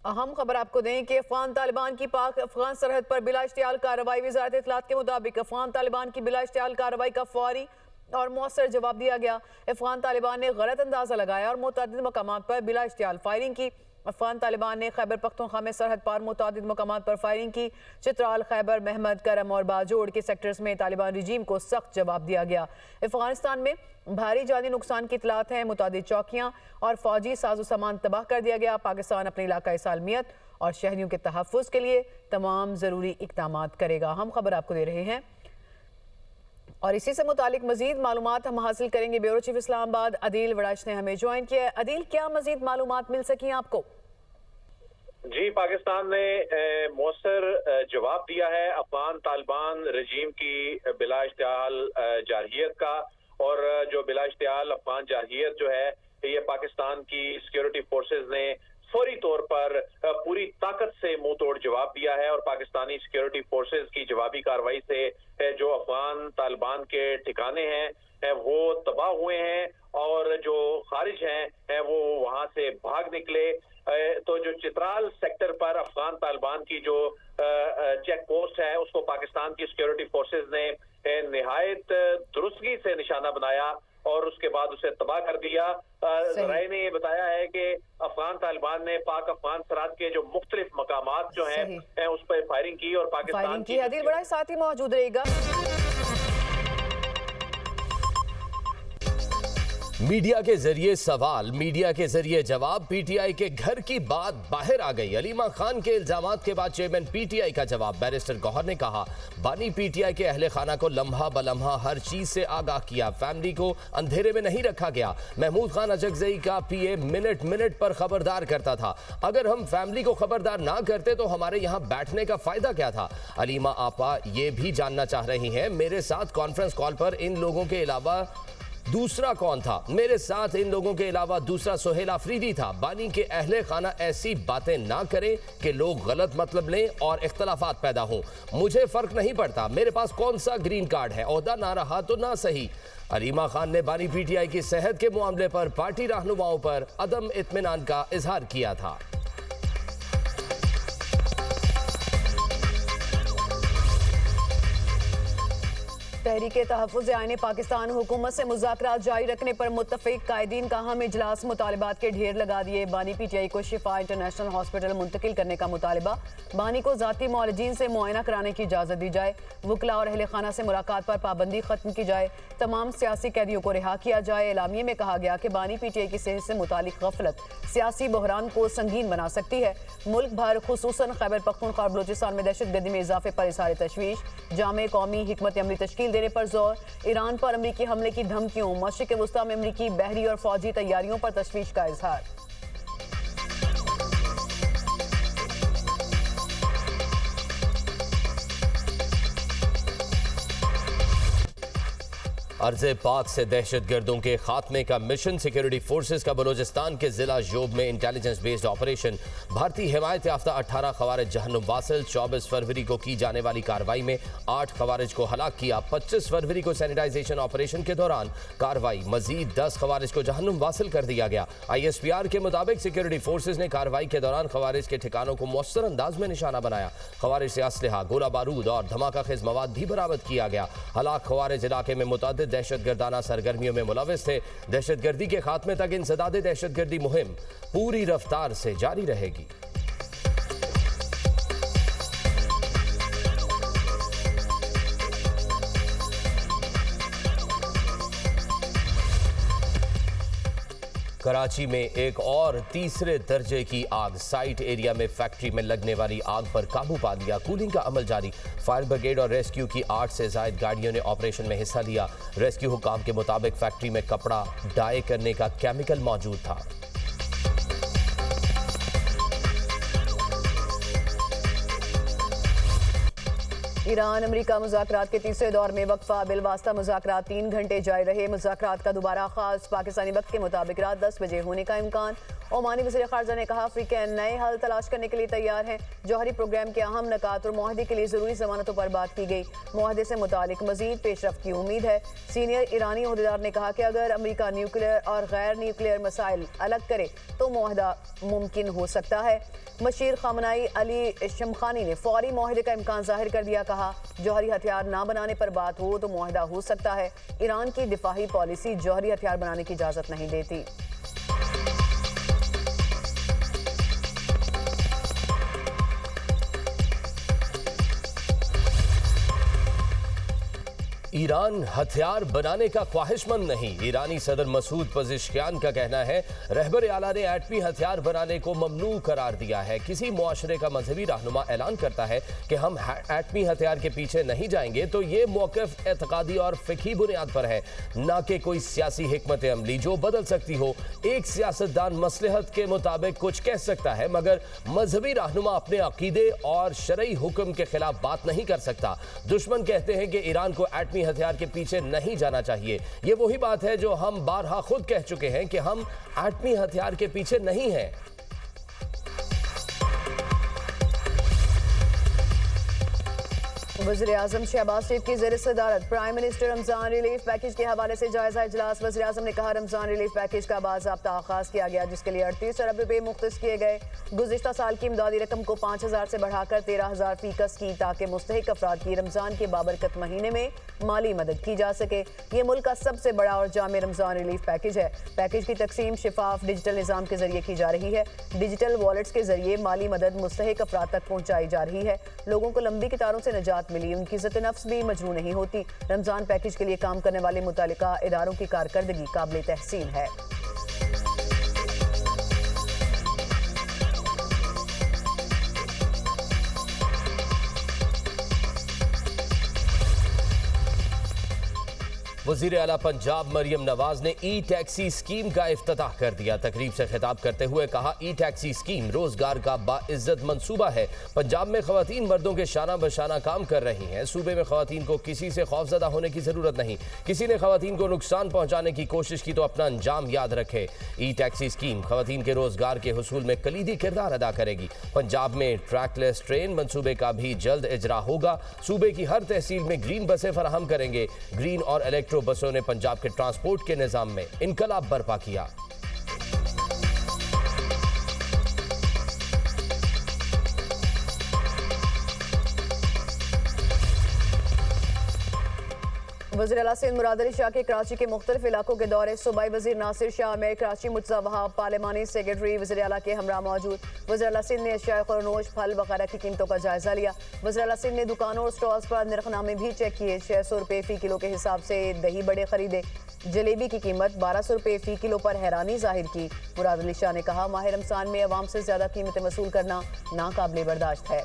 अहम खबर आपको दें कि अफगान तालिबान की पाक अफगान सरहद पर बिला इश्तियाल कार्रवाई। वज़ारत इत्तलात के मुताबिक अफगान तालिबान की बिला इश्तियाल कार्रवाई का फौरी और मौसर जवाब दिया गया। अफगान तालिबान ने गलत अंदाजा लगाया और मुतअद्दिद मकामात पर बिला इश्तियाल फायरिंग की। अफगान तालिबान ने खैबर पख्तूनख्वा में सरहद पार मुतअद्दिद मकामात पर फायरिंग की। चित्राल, खैबर, महमद, करम और बाजोड़ के सेक्टर्स में तालिबान रजीम को सख्त जवाब दिया गया। अफगानिस्तान में भारी जानी नुकसान की इतलात हैं। मुतअद्दिद चौकियां और फौजी साजो सामान तबाह कर दिया गया। पाकिस्तान अपने इलाका सालमियत और शहरियों के तहफ़्फ़ुज़ के लिए तमाम ज़रूरी इक़दामात करेगा। हम खबर आपको दे रहे हैं और इसी से मुतालिक मजीद मालूमात हम हासिल करेंगे। ब्यूरो चीफ इस्लामाबाद अदील वड़ाइश ने हमें ज्वाइन किया है। अदील, क्या मजीद मालूमात मिल सकी आपको? जी, पाकिस्तान ने मौसर जवाब दिया है अफगान तालिबान रजीम की बिला इश्तियाल जारहियत का। और जो बिला इश्तियाल अफगान जारहियत जो है, ये पाकिस्तान की सिक्योरिटी फोर्सेज ने फौरी तौर पर पूरी ताकत से मुंह तोड़ जवाब दिया है। और पाकिस्तानी सिक्योरिटी फोर्सेज की जवाबी कार्रवाई से जो अफगान तालिबान के ठिकाने हैं वो तबाह हुए हैं और जो खारिज हैं वो वहां से भाग निकले। तो जो चित्राल सेक्टर पर अफगान तालिबान की जो चेक पोस्ट है उसको पाकिस्तान की सिक्योरिटी फोर्सेज ने निहायत दुरुस्तगी से निशाना बनाया और उसके बाद उसे तबाह कर दिया। जराए ने ये बताया है कि अफगान तालिबान ने पाक अफगान सरहद के जो मुख्तलिफ मकामात जो हैं उस पर फायरिंग की और पाकिस्तान की। अदील बड़ा साथ ही मौजूद रहेगा। मीडिया के जरिए सवाल, मीडिया के जरिए जवाब, पीटीआई के घर की बात बाहर आ गई। अलीमा खान के इल्जामात के बाद चेयरमैन पीटीआई का जवाब। बैरिस्टर गौहर ने कहा, बानी पीटीआई के अहले खाना को लम्हा बलम्हा हर चीज से आगाह किया, फैमिली को अंधेरे में नहीं रखा गया। महमूद खान अजगजई का पीए मिनट मिनट पर खबरदार करता था। अगर हम फैमिली को खबरदार ना करते तो हमारे यहाँ बैठने का फायदा क्या था? अलीमा आपा ये भी जानना चाह रही हैं, मेरे साथ कॉन्फ्रेंस कॉल पर इन लोगों के अलावा दूसरा कौन था? मेरे साथ इन लोगों के अलावा दूसरा सोहेल अफरीदी था। बानी के अहले खाना ऐसी बातें ना करें कि लोग गलत मतलब लें और इख्तलाफात पैदा हों। मुझे फर्क नहीं पड़ता, मेरे पास कौन सा ग्रीन कार्ड है, ओहदा ना रहा तो ना सही। अलीमा खान ने बानी पीटीआई की सेहत के मामले पर पार्टी रहनुमाओं पर अदम इत्मीनान का इजहार किया था। तहरीके तहफ़्फ़ुज़ आईने पाकिस्तान हुकूमत से मुज़ाकरात जारी रखने पर मुत्तफ़िक कायदीन का अहम इजलास। मुतालिबात के ढेर लगा दिए। बानी पीटीआई को शिफा इंटरनेशनल हॉस्पिटल मुंतकिल करने का मुतालिबा। बानी को ज़ाती मुआलजीन से मुआयना कराने की इजाज़त दी जाए। वकला और अहले खाना से मुलाकात पर पाबंदी खत्म की जाए। तमाम सियासी कैदियों को रिहा किया जाए। एलामिये में कहा गया कि बानी पीटीआई की सेहत से मुतालिक गफलत सियासी बहरान को संगीन बना सकती है। मुल्क भर खुसूसन खैबर पख्तूनख्वा और बलूचिस्तान में दहशतगर्दी में इजाफे पर इज़हार तशवीश। जामे कौमी हिकमत अमली तश्कील देने पर जोर। ईरान पर अमरीकी हमले की धमकियों। मशरिक वुस्ता में अमरीकी बहरी और फौजी तैयारियों पर तशवीश का इजहार। अर्ज़े पाक से दहशतगर्दों के खात्मे का मिशन। सिक्योरिटी फोर्सेज का बलूचिस्तान के जिला जोब में इंटेलिजेंस बेस्ड ऑपरेशन। भारतीय हिमायत याफ्ता 18 खवारिज जहन्नुम वासिल। 24 फरवरी को की जाने वाली कार्रवाई में 8 खवारिज को हलाक किया। 25 फरवरी को सैनिटाइजेशन ऑपरेशन के दौरान कार्रवाई मजीद 10 खवारिज को जहन्नुम वासिल कर दिया गया। ISPR के मुताबिक सिक्योरिटी फोर्सेज ने कार्रवाई के दौरान खवारिज के ठिकानों को मौसर अंदाज में निशाना बनाया। खवारिज से असलहा, गोला बारूद और धमाका खेज मवाद भी बरामद किया गया। हलाक खवारिज इलाके में मुतअद्दिद दहशतगर्दाना सरगर्मियों में मुलविस थे। दहशतगर्दी के खात्मे तक इंसदादे दहशतगर्दी मुहिम पूरी रफ्तार से जारी रहेगी। कराची में एक और तीसरे दर्जे की आग। साइट एरिया में फैक्ट्री में लगने वाली आग पर काबू पा लिया। कूलिंग का अमल जारी। फायर ब्रिगेड और रेस्क्यू की 8 से ज्यादा गाड़ियों ने ऑपरेशन में हिस्सा लिया। रेस्क्यू हुकाम के मुताबिक फैक्ट्री में कपड़ा डाई करने का केमिकल मौजूद था। ईरान अमेरिका मुज़ाकरात के तीसरे दौर में वक्फा बिलवास्ता मुज़ाकरात 3 घंटे जारी रहे। मुज़ाकरात का दोबारा आगाज पाकिस्तानी वक्त के मुताबिक रात 10 बजे होने का इम्कान। ओमानी वज़ीर ख़ारजा ने कहा अफ्रीका नए हल तलाश करने के लिए तैयार है। जौहरी प्रोग्राम के अहम नकात और मुआहदे के लिए ज़रूरी ज़मानतों पर बात की गई। मुआहदे से मुतालिक मज़ीद पेशरफ़्त की उम्मीद है। सीनियर ईरानी ओहदेदार ने कहा कि अगर अमेरिका न्यूक्लियर और गैर न्यूक्लियर मसाइल अलग करे तो मुआहदा मुमकिन हो सकता है। मशीर खामनाई अली शमखानी ने फौरी मुआहदे का इम्कान जाहिर कर दिया। कहा जौहरी हथियार ना बनाने पर बात हो तो मुआहदा हो सकता है। ईरान की दिफाही पॉलिसी जौहरी हथियार बनाने की इजाज़त नहीं देती। ईरान हथियार बनाने का ख्वाहिशमंद नहीं। ईरानी सदर मसूद पज़ेश्कियान का कहना है रहबर आला ने एटमी हथियार बनाने को ममनू करार दिया है। किसी मुआशरे का मजहबी रहनुमा ऐलान करता है कि हम एटमी हथियार के पीछे नहीं जाएंगे तो ये मौक़िफ़ एतकादी और फ़िक़ही बुनियाद पर है, ना कि कोई सियासी हिकमत अमली जो बदल सकती हो। एक सियासतदान मसलहत के मुताबिक कुछ कह सकता है मगर मजहबी रहनुमा अपने अकीदे और शरई हुक्म के खिलाफ बात नहीं कर सकता। दुश्मन कहते हैं कि ईरान को एटमी हथियार के पीछे नहीं जाना चाहिए। ये वही बात है जो हम बारहा खुद कह चुके हैं कि हम एटमी हथियार के पीछे नहीं हैं। वज़ीर-ए-आज़म शहबाज शरीफ की ज़ेर सदारत prime minister Ramzan relief package के हवाले से जायजा इजलास। वज़ीर-ए-आज़म ने कहा रमज़ान रिलीफ पैकेज का बाज़ाब्ता आगाज़ किया गया जिसके लिए 38 अरब रुपए मुख्तस किए गए। गुज़िश्ता साल की इमदादी रकम को 5,000 से बढ़ाकर 13,000 फ़ीकस की ताकि मुस्तहिक अफराद की रमज़ान के बाबरकत महीने में माली मदद की जा सके। ये मुल्क का सबसे बड़ा और जामे रमज़ान रिलीफ पैकेज है। पैकेज की तकसीम शिफाफ डिजिटल निज़ाम के जरिए की जा रही है। डिजिटल वॉलेट्स के जरिए माली मदद मुस्तहिक अफराद तक पहुँचाई जा रही है। लोगों को लंबी कतारों से निजात मिली, उनकी इज़्ज़त नफ्स भी मजरू नहीं होती। रमज़ान पैकेज के लिए काम करने वाले मुतालिका इदारों की कारकर्दगी काबिल तहसीन है। वज़ीर आला पंजाब मरियम नवाज ने ई टैक्सी स्कीम का इफ्तिताह कर दिया। तकरीब से खिताब करते हुए कहा ई टैक्सी स्कीम रोजगार का बाइज्जत मंसूबा है। पंजाब में खवातीन मर्दों के शाना बशाना काम कर रही हैं। सूबे में खवातीन को किसी से खौफजदा होने की जरूरत नहीं। किसी ने खवातीन को नुकसान पहुंचाने की कोशिश की तो अपना अंजाम याद रखे। ई टैक्सी स्कीम खवातीन के रोजगार के हुसूल में कलीदी किरदार अदा करेगी। पंजाब में ट्रैकलेस ट्रेन मंसूबे का भी जल्द इजरा होगा। सूबे की हर तहसील में ग्रीन बसें फराहम करेंगे। ग्रीन और इलेक्ट्रो बसों ने पंजाब के ट्रांसपोर्ट के निजाम में इनकलाब बर्पा किया। वज़ीर आला सिंध मुराद अली शाह के कराची के मुख्तलिफ इलाकों के दौरे। सूबाई वज़ीर नासिर शाह मेयर कराची मुर्तज़ा वहाब पार्लिमानी सेक्रेटरी वज़ीर आला के हमरा मौजूद। वज़ीर आला सिंध ने अशिया ख़ुरनोश फल वगैरह की कीमतों का जायजा लिया। वज़ीर आला सिंध ने दुकानों और स्टॉल्स पर नरखनामे भी चेक किए। 600 रुपये फ़ी किलो के हिसाब से दही बड़े खरीदे। जलेबी की कीमत 1200 रुपये फ़ी किलो पर हैरानी जाहिर की। मुराद अली शाह ने कहा माह रमज़ान में अवाम से ज़्यादा कीमतें वसूल करना नाकाबिले बर्दाश्त है।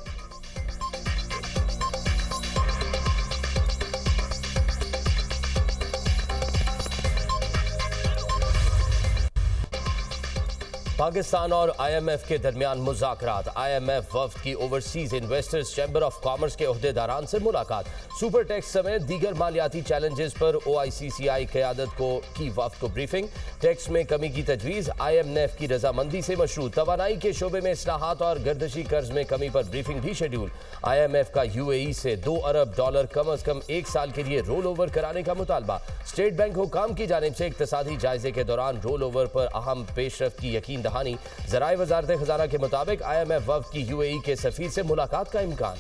पाकिस्तान और IMF के दरमियान मुज़ाकरात। IMF वफ्द की overseas investors chamber of commerce के ओहदेदारान से मुलाकात। सुपर टैक्स समेत दीगर मालियाती चैलेंजेस पर OICCI क़यादत की वफ्द को ब्रीफिंग। टैक्स में कमी की तजवीज़ IMF की रजामंदी से मशरूत। तवानाई के शोबे में इस्लाहात और गर्दशी कर्ज में कमी पर ब्रीफिंग भी शेड्यूल। IMF का UAE से $2 अरब कम अज कम 1 साल के लिए रोल ओवर कराने का मुतालबा। स्टेट बैंक हुकाम की जानिब से इक्तसादी जायजे के दौरान रोल ओवर पर अहम पेशरफ्त की यकीन दहानी। ज़राए वज़ारत खजाना के मुताबिक IMF वफ्द की UAE के सफीर से मुलाकात का इम्कान।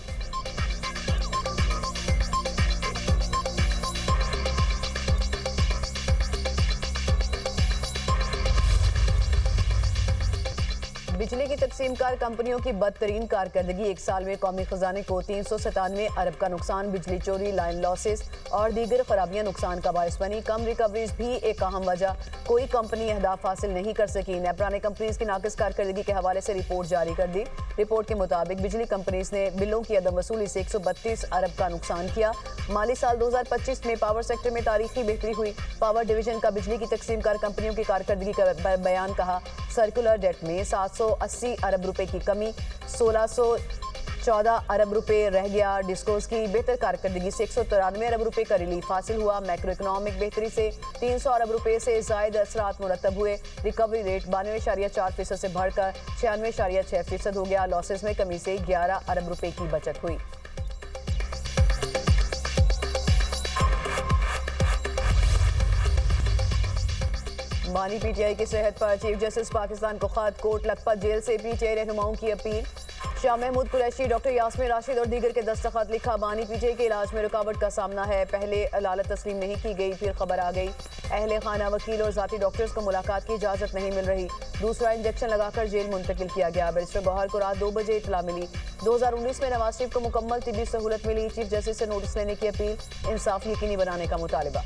बिजली की तकसीमकार कंपनियों की बदतरीन कारकर्दगी। 1 साल में कौमी खजाने को 397 अरब का नुकसान। बिजली चोरी, लाइन लॉसेस और दीगर खराबियां नुकसान का बायस बनी। कम रिकवरीज भी एक अहम वजह। कोई कंपनी अहदाफ हासिल नहीं कर सकी। नेपरा ने कंपनीज की नाकिस कारकर्दगी के हवाले से रिपोर्ट जारी कर दी। रिपोर्ट के मुताबिक बिजली कंपनीज ने बिलों की अदम वसूली से 132 अरब का नुकसान किया। माली साल 2025 में पावर सेक्टर में तारीखी बेहतरी हुई। पावर डिवीजन का बिजली की तकसीमकार कंपनियों की कारकर्दगी का बयान कहा। सर्कुलर डेट में 780 अरब रुपए की कमी, 1600 14 अरब रुपए रह गया। डिस्कोस की बेहतर कारकर्दगी से 193 अरब रुपए का रिलीफ हासिल हुआ। मैक्रो इकोनॉमिक बेहतरी से 300 अरब रुपए से जायद असरात मुरतब हुए। रिकवरी रेट 92.4% से बढ़कर 96.6% हो गया। लॉसेस में कमी से 11 अरब रुपए की बचत हुई। बानी पीटीआई की सेहत पर चीफ जस्टिस पाकिस्तान को खत। कोट लखपत जेल से पीटीआई रहनुमाओं की अपील। शाह महमूद कुरैशी, डॉक्टर यास्मीन राशिद और दीगर के दस्तखत। लिखा, बानी पीटीआई के इलाज में रुकावट का सामना है। पहले अदालत तस्लीम नहीं की गई, फिर खबर आ गई। अहले खाना, वकील और जाती डॉक्टर्स को मुलाकात की इजाजत नहीं मिल रही। दूसरा इंजेक्शन लगाकर जेल मुंतकिल किया गया। बैरिस्टर गौहर को रात 2 बजे इतला मिली। 2019 में नवाज शरीफ को मुकम्मल तिब्बी सहूलत मिली। चीफ जस्टिस से नोटिस लेने की अपील। इंसाफ यकीनी बनाने का मुतालबा।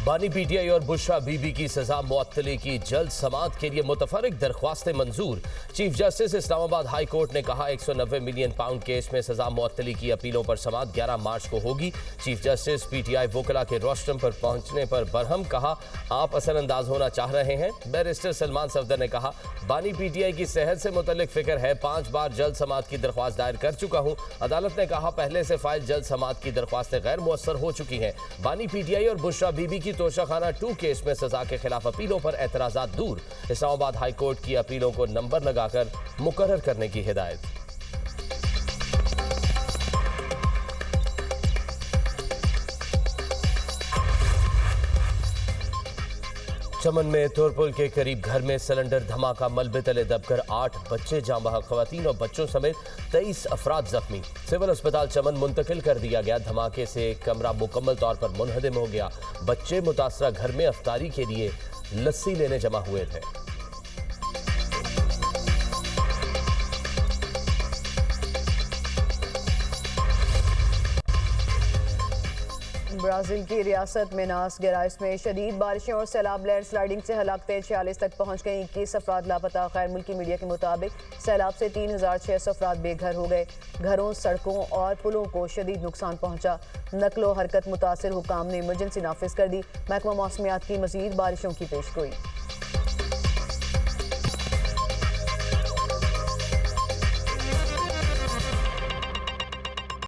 बानी पीटीआई और बुशरा बीबी की सजा मुअत्तली की जल्द समाअत के लिए मुतफर्रिक दरख्वास्तें मंजूर। Chief justice Islamabad high court ने कहा, 190 मिलियन पाउंड केस में सजा मुअत्तली की अपीलों पर समाअत 11 मार्च को होगी। चीफ जस्टिस पीटीआई वकला के रोस्टम पर पहुंचने पर बरहम। कहा, आप असरअंदाज होना चाह रहे हैं। बैरिस्टर सलमान सफदर ने कहा, बानी पीटीआई की सेहत से मुतल्लिक फिक्र है। 5 बार जल्द समाअत की दरख्वास्त दायर कर चुका हूं। अदालत ने कहा, पहले से फाइल जल्द समाअत की दरख्वास्तें गैर मुअस्सर हो चुकी हैं। बानी पीटीआई और बुशरा बीबी की तोशाखाना 2 केस में सजा के खिलाफ अपीलों पर एतराजात दूर। इस्लामाबाद हाई कोर्ट की अपीलों को नंबर लगाकर मुकर्रर करने की हिदायत। चमन में तोरपुल के करीब घर में सिलेंडर धमाका। मलबे तले दबकर 8 बच्चे जाँ बहक, खवातीन और बच्चों समेत 23 अफराद जख्मी। सिविल अस्पताल चमन मुंतकिल कर दिया गया। धमाके से कमरा मुकम्मल तौर पर मुनहदम हो गया। बच्चे मुतासरा घर में अफ्तारी के लिए लस्सी लेने जमा हुए थे। ब्राजील की रियासत मिनास गेराइस में शदीद बारिशें और सैलाब लैंड स्लाइडिंग से हलाकतें 46 तक पहुंच गई। 21 अफराद लापता। गैर मुल्की मीडिया के मुताबिक सैलाब से 3600 अफराद बेघर हो गए। घरों, सड़कों और पुलों को शदीद नुकसान पहुंचा। नकलो हरकत मुतासिर हुकाम ने इमरजेंसी नाफिज कर दी। महकमा मौसमियात की मजीद बारिशों की पेशगोई।